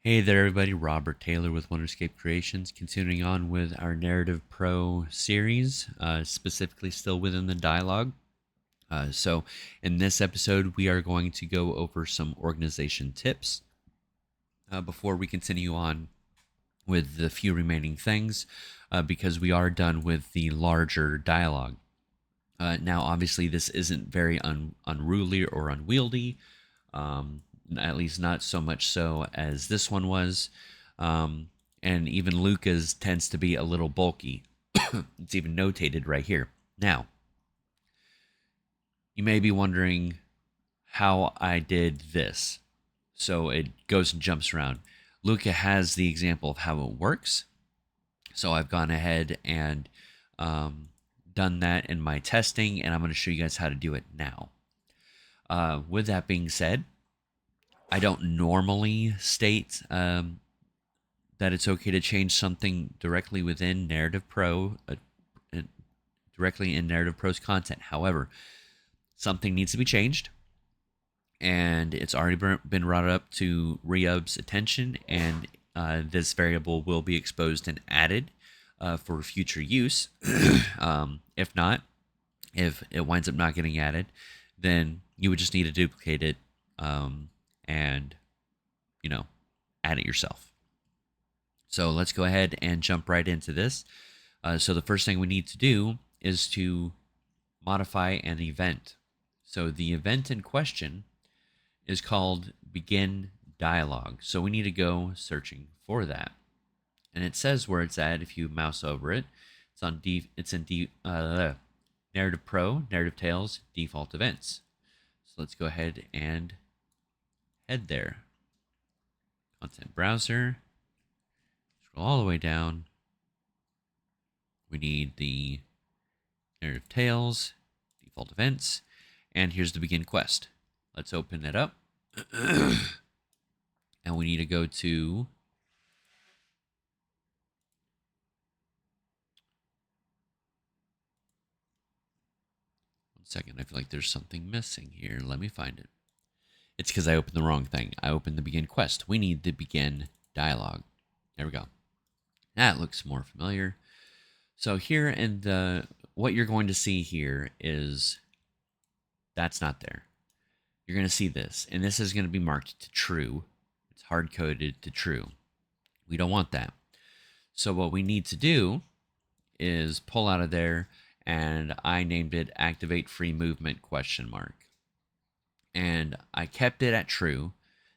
Hey there, everybody. Robert Taylor with Wonderscape Creations, continuing on with our Narrative Pro series, specifically still within the dialogue. So, in this episode, we are going to go over some organization tips before we continue on with the few remaining things, because we are done with the larger dialogue. Now, obviously, this isn't very unruly or unwieldy, at least not so much so as this one was. Um, and even Luca's tends to be a little bulky. It's even notated right here. Now, you may be wondering how I did this. So it goes and jumps around. Luca has the example of how it works. So I've gone ahead and done that in my testing, and I'm going to show you guys how to do it now. With that being said, I don't normally state that it's okay to change something directly within Narrative Pro, directly in Narrative Pro's content. However, something needs to be changed, and it's already been brought up to Reub's attention, and this variable will be exposed and added for future use. If not, if it winds up not getting added, then you would just need to duplicate it and, add it yourself. So let's go ahead and jump right into this. So the first thing we need to do is to modify an event. So the event in question is called begin dialogue. So we need to go searching for that. And it says where it's at if you mouse over it. It's in Narrative Pro, Narrative Tales, default events. So let's go ahead and head there. Content browser. Scroll all the way down. We need the Narrative Tales, default events, and here's the begin quest. Let's open it up. And we need to go to one second. I feel like there's something missing here. Let me find it. It's because I opened the wrong thing. I opened the begin quest. We need the begin dialogue. There we go. That looks more familiar. So here in what you're going to see here is that's not there. You're going to see this, and this is going to be marked to true. It's hard-coded to true. We don't want that. So what we need to do is pull out of there, and I named it activate free movement ? And I kept it at true.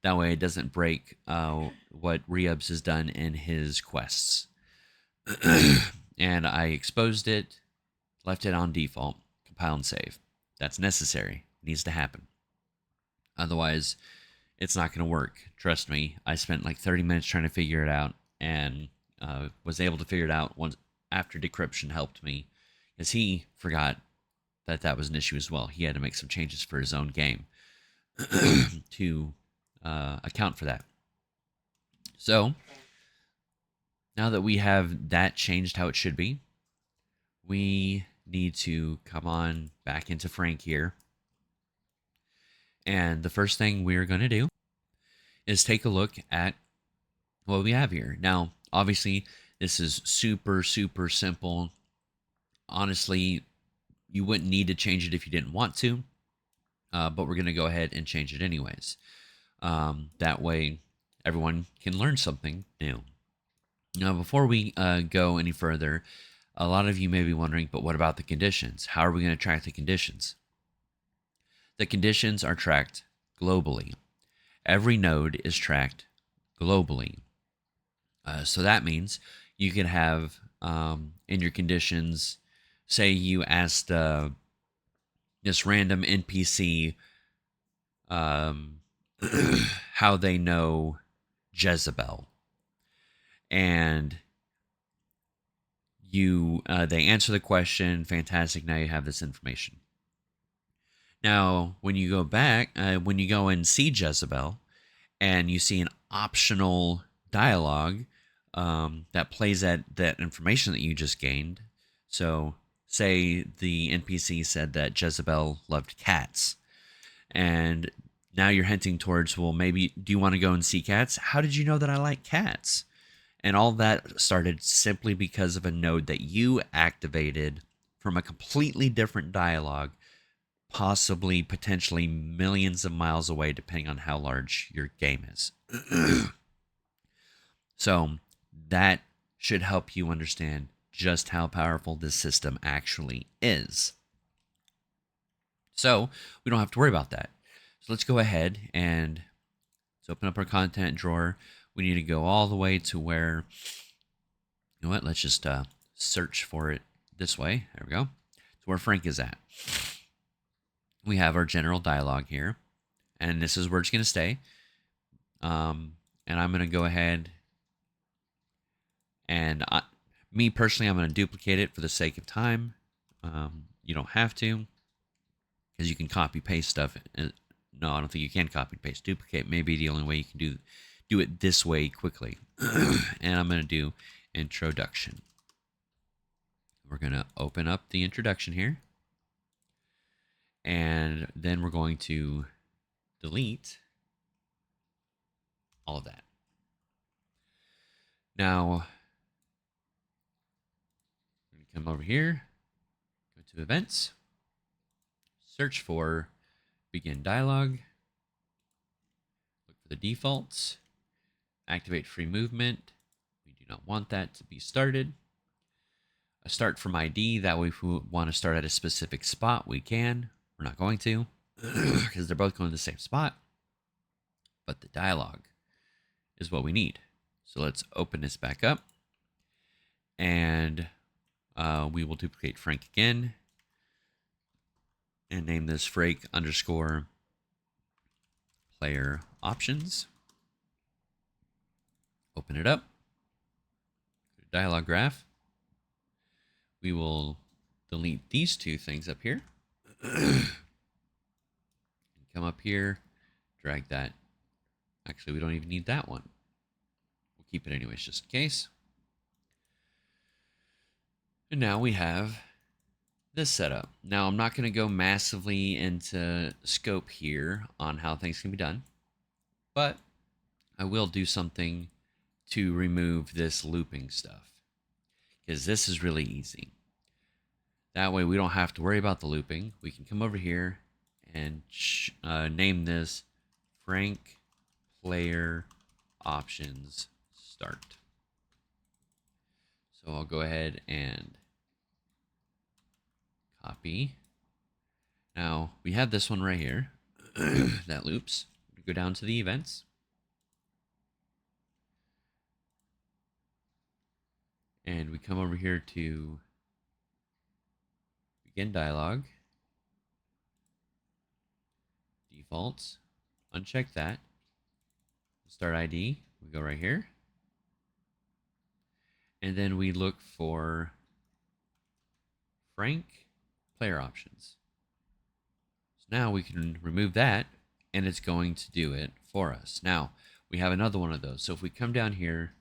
That way it doesn't break what Reubs has done in his quests. And I exposed it, left it on default, compile and save. That's necessary. It needs to happen. Otherwise, it's not going to work. Trust me. I spent like 30 minutes trying to figure it out, and was able to figure it out once after Decryption helped me, as he forgot that that was an issue as well. He had to make some changes for his own game to account for that. So now that we have that changed how it should be, we need to come on back into Frank here. And the first thing we're going to do is take a look at what we have here. Now, obviously, this is super, super simple. Honestly, you wouldn't need to change it if you didn't want to, but we're going to go ahead and change it anyways. That way, everyone can learn something new. Now, before we go any further, a lot of you may be wondering, but what about the conditions? How are we going to track the conditions? The conditions are tracked globally. Every node is tracked globally. So that means you can have in your conditions, say you asked this random NPC how they know Jezebel, and they answer the question. Fantastic. Now you have this information. Now, when you go back, when you go and see Jezebel, and you see an optional dialogue that plays at that information that you just gained. So, say the NPC said that Jezebel loved cats, and Now you're hinting towards, well, maybe do you want to go and see cats? How did you know that I like cats? And all that started simply because of a node that you activated from a completely different dialogue, possibly potentially millions of miles away, depending on how large your game is. So that should help you understand just how powerful this system actually is. So we don't have to worry about that. So let's go ahead and let's open up our content drawer. We need to go all the way to where, you know what, let's just search for it this way. There we go. To where Frank is at. We have our general dialogue here, and this is where it's going to stay. And I'm going to go ahead and me personally, I'm going to duplicate it for the sake of time. You don't have to, because you can copy paste stuff. No, I don't think you can copy paste. Duplicate may be the only way you can do it this way quickly. And I'm going to do introduction. We're going to open up the introduction here. And then we're going to delete all of that. Now, I'm going to come over here, go to events, search for begin dialogue, look for the defaults, activate free movement. We do not want that to be started. A start from ID, that way if we want to start at a specific spot, we can. We're not going to, because they're both going to the same spot. But the dialogue is what we need. So let's open this back up. And we will duplicate Frank again. And name this Frank underscore player options. Open it up. Dialog graph. We will delete these two things up here. Come up here, drag that. Actually, we don't even need that one. We'll keep it anyways, just in case. And now we have this setup. Now, I'm not going to go massively into scope here on how things can be done, but I will do something to remove this looping stuff, because this is really easy. That way we don't have to worry about the looping. We can come over here and name this Frank player options start. So I'll go ahead and copy. Now we have this one right here that loops. We go down to the events. And we come over here to begin dialogue, defaults, uncheck that, start ID, we go right here, and then we look for Frank player options. So now we can remove that, and it's going to do it for us. Now we have another one of those. So if we come down here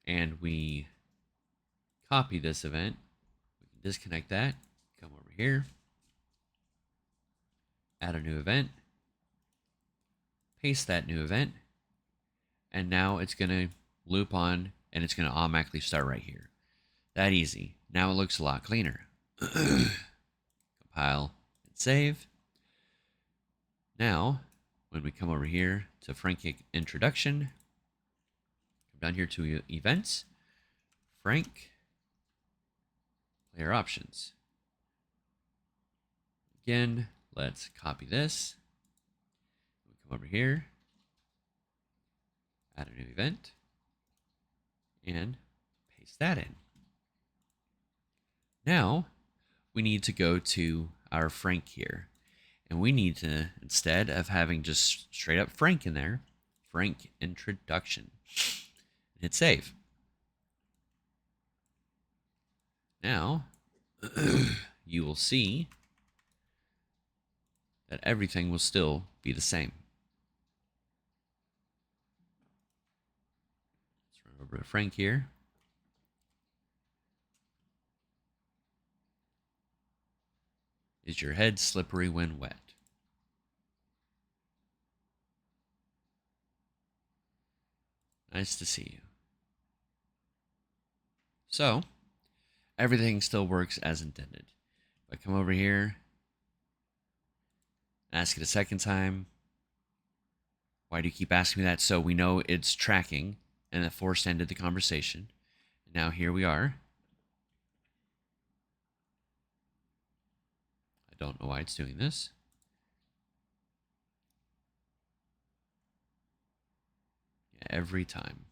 and we copy this event, we can disconnect that, come over here, add a new event, paste that new event, and now it's going to loop on and it's going to automatically start right here. That easy. Now it looks a lot cleaner. Compile and save. Now, when we come over here to Frank introduction, come down here to events, Frank player options. Again, let's copy this. We come over here, add a new event, and paste that in. Now, we need to go to our Frank here. And we need to, instead of having just straight up Frank in there, Frank introduction. Hit save. Now, you will see that everything will still be the same. Let's run over to Frank here. Is your head slippery when wet? Nice to see you. So, everything still works as intended. If I come over here, ask it a second time, why do you keep asking me that? So we know it's tracking, and that forced ended the conversation. Now here we are. I don't know why it's doing this. Yeah, every time.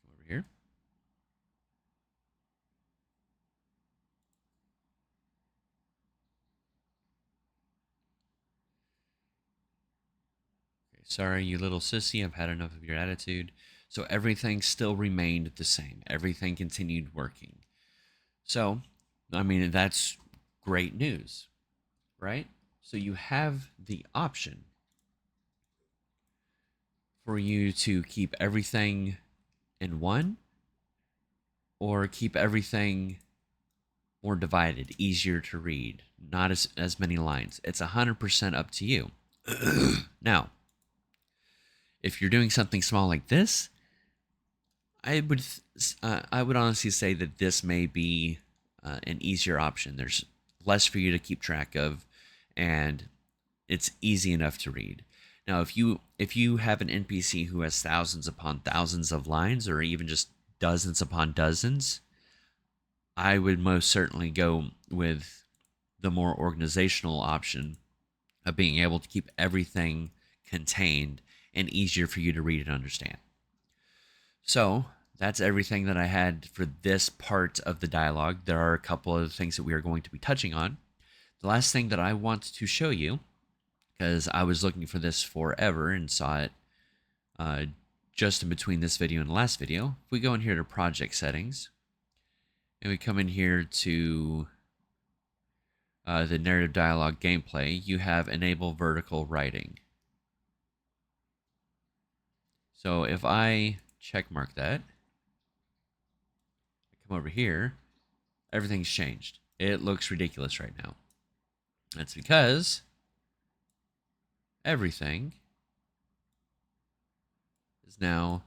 Come over here. Okay, sorry, you little sissy. I've had enough of your attitude. So everything still remained the same. Everything continued working. So, I mean, that's great news, right? So you have the option for you to keep everything in one or keep everything more divided, easier to read, not as many lines. It's 100% up to you. Now, if you're doing something small like this, I would honestly say that this may be an easier option. There's less for you to keep track of, and it's easy enough to read. Now, if you have an NPC who has thousands upon thousands of lines, or even just dozens upon dozens, I would most certainly go with the more organizational option of being able to keep everything contained and easier for you to read and understand. So that's everything that I had for this part of the dialogue. There are a couple of things that we are going to be touching on. The last thing that I want to show you, because I was looking for this forever and saw it uh, just in between this video and the last video. If we go in here to project settings, and we come in here to the narrative dialogue gameplay, you have enable vertical writing. So if I check mark that, I come over here, everything's changed. It looks ridiculous right now. That's because everything is now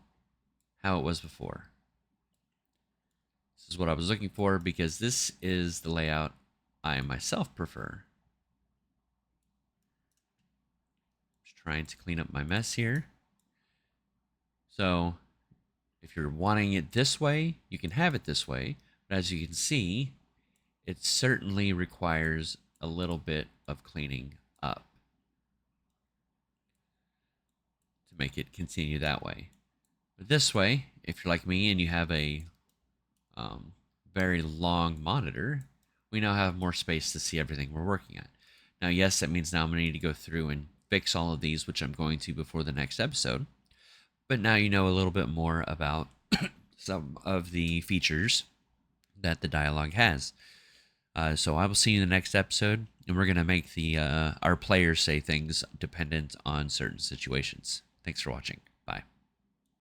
how it was before. This is what I was looking for because this is the layout I myself prefer. Just trying to clean up my mess here. So if you're wanting it this way, you can have it this way. But as you can see, it certainly requires a little bit of cleaning up to make it continue that way. But this way, if you're like me and you have a very long monitor, we now have more space to see everything we're working at. Now, yes, that means now I'm going to need to go through and fix all of these, which I'm going to before the next episode. But now you know a little bit more about some of the features that the dialogue has. So I will see you in the next episode, and we're going to make the our players say things dependent on certain situations. Thanks for watching.